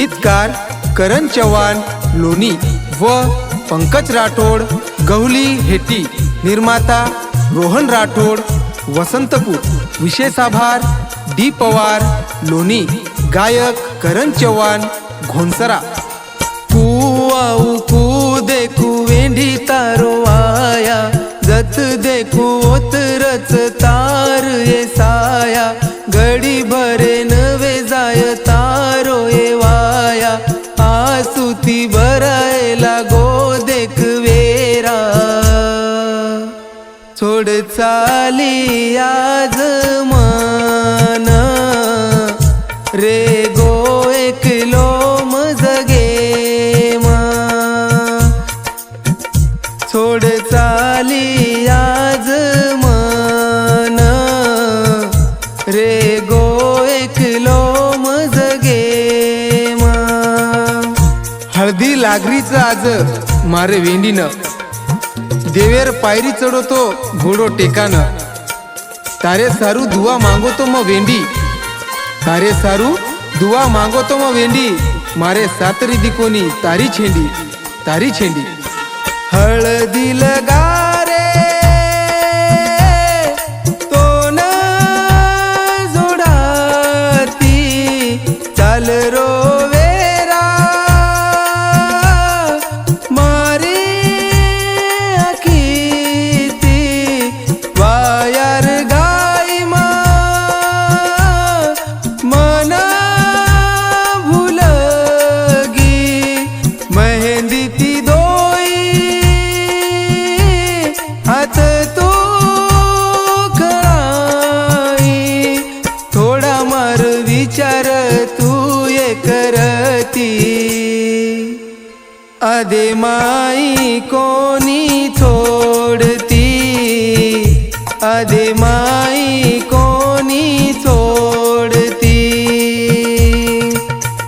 गीतकार करण चव्हाण लोणी व पंकज राठोड गवली हेटी, निर्माता रोहन राठोड वसंतपूर। विशेष आभार डी पवार लोणी, गायक करण चव्हाण घोंसरा। कुआऊ कू देखू वेंढी तारो आया, जत देखू ओतरच तार ये साया, घडी भरे नवे जाय तारो ये वाया, आसुती भरायला गो देख वेरा। छोड चाली आज मन रे गो एकलो मजगे मा, छोड चाली आज मन रे गो एकलो मजगे मा। हळदी लागरीचं आज मारे वेंडीनं, देवेर पायरी चढवतो घोडो टेकानं। तारे सारू दुआ मागवतो म वेंडी, तारे सारू दुआ मागवतो म वेंडी, मारे सातरी दिकोनी तारी छेंडी, तारी छेंडी। हळदी लगारे तो न जोडाती, चाल रो वेरा मारी आखीती, वायार गाई मा मना भूलगी, मेहंदी ती हात तो कराई, थोडा मार विचार तू ये करती, आदे माई कोणी छोडती, आदे माई कोणी छोडती।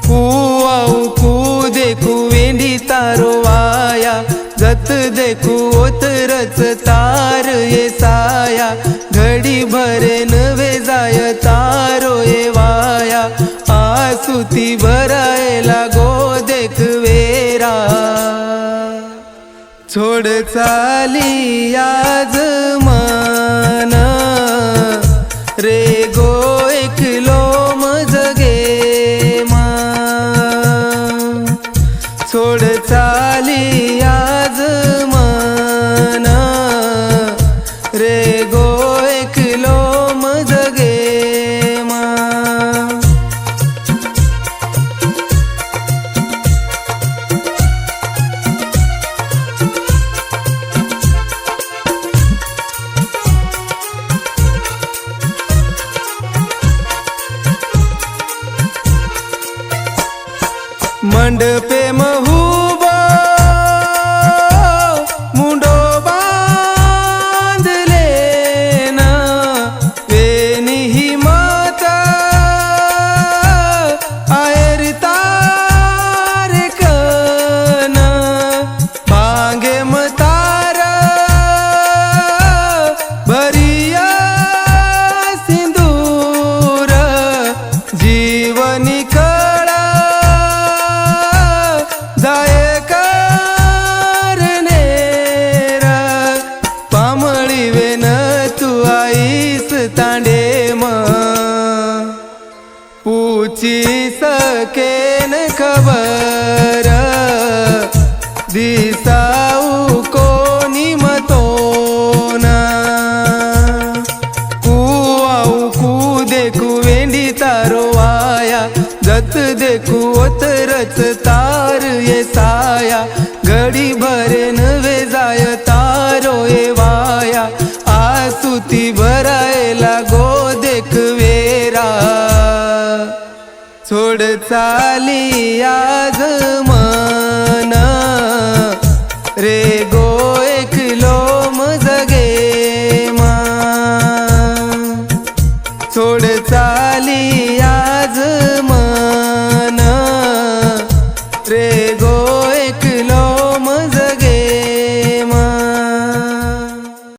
कुआऊ कू देखू वेंढी तारो आया, जत देखू ओतरच तार ये साया, घडी भरे नवे जाय तारो ये वाया, आसुती भरायला गो देख वेरा। छोड चाली आज मन रे गो एकलो मजगे मा, छोड चाली आज मन रे गो एकलो मजगे मा। मंडपे महूबा मुंडो बांधले ना, वेनी ही माता आयर तारे कना, भांगे मतारा भरिया सिंदूर, जीवनी कळा जाय करनेरा, पामळी वेन तू आईस तांडे म, पूची सकेन खबर, दिसाऊ कोणी मतोना। कुआऊ कू देखू वेंढी तारो आया, जत देखू ओतरच तार ये साया, घडी भरे नवे जाय तारो ये वाया, आसुती भरायला गो देख वेरा। छोड चाली आज मन रे